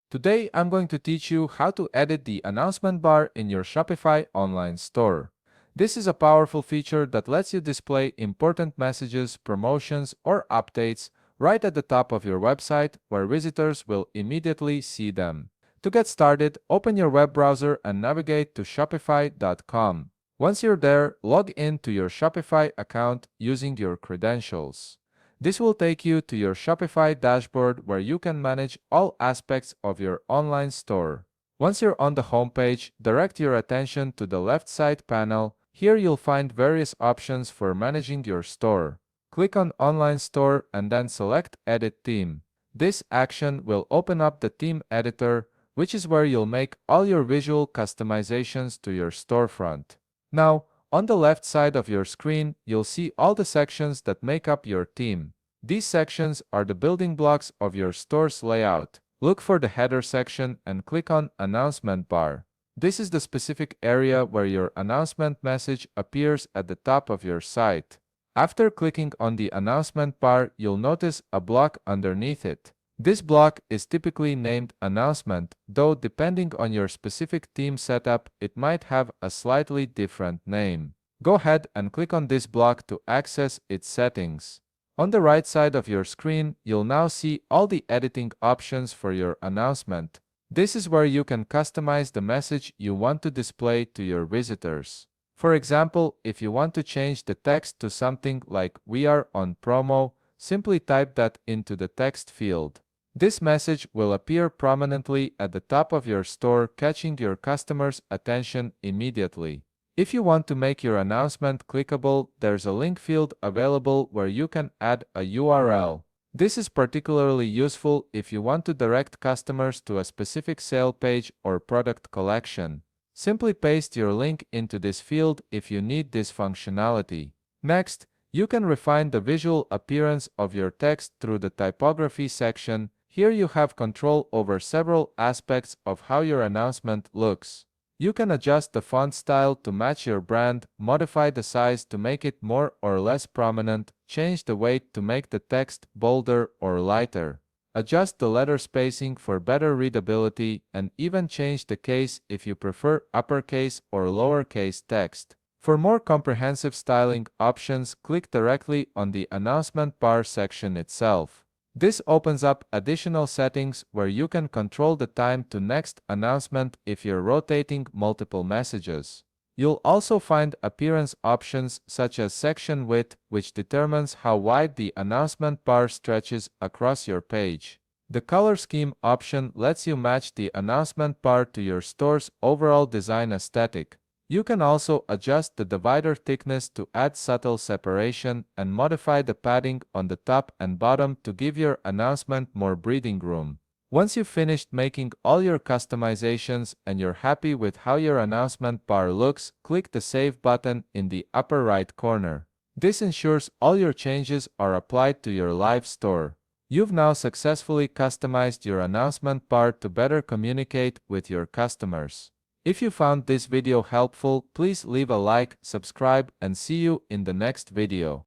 Today, I'm going to teach you how to edit the announcement bar in your Shopify online store. This is a powerful feature that lets you display important messages, promotions, or updates right at the top of your website where visitors will immediately see them. To get started, open your web browser and navigate to shopify.com. Once you're there, log in to your Shopify account using your credentials. This will take you to your Shopify dashboard where you can manage all aspects of your online store. Once you're on the homepage, direct your attention to the left side panel. Here you'll find various options for managing your store. Click on Online Store and then select Edit Theme. This action will open up the theme editor, which is where you'll make all your visual customizations to your storefront. Now, on the left side of your screen, you'll see all the sections that make up your theme. These sections are the building blocks of your store's layout. Look for the header section and click on Announcement Bar. This is the specific area where your announcement message appears at the top of your site. After clicking on the announcement bar, you'll notice a block underneath it. This block is typically named Announcement, though depending on your specific theme setup, it might have a slightly different name. Go ahead and click on this block to access its settings. On the right side of your screen, you'll now see all the editing options for your announcement. This is where you can customize the message you want to display to your visitors. For example, if you want to change the text to something like "We are on promo," simply type that into the text field. This message will appear prominently at the top of your store, catching your customers' attention immediately. If you want to make your announcement clickable, there's a link field available where you can add a URL. This is particularly useful if you want to direct customers to a specific sale page or product collection. Simply paste your link into this field if you need this functionality. Next, you can refine the visual appearance of your text through the typography section. Here you have control over several aspects of how your announcement looks. You can adjust the font style to match your brand, modify the size to make it more or less prominent, change the weight to make the text bolder or lighter. Adjust the letter spacing for better readability, and even change the case if you prefer uppercase or lowercase text. For more comprehensive styling options, click directly on the announcement bar section itself. This opens up additional settings where you can control the time to next announcement if you're rotating multiple messages. You'll also find appearance options such as section width, which determines how wide the announcement bar stretches across your page. The color scheme option lets you match the announcement bar to your store's overall design aesthetic. You can also adjust the divider thickness to add subtle separation and modify the padding on the top and bottom to give your announcement more breathing room. Once you've finished making all your customizations and you're happy with how your announcement bar looks, click the Save button in the upper right corner. This ensures all your changes are applied to your live store. You've now successfully customized your announcement bar to better communicate with your customers. If you found this video helpful, please leave a like, subscribe, and see you in the next video.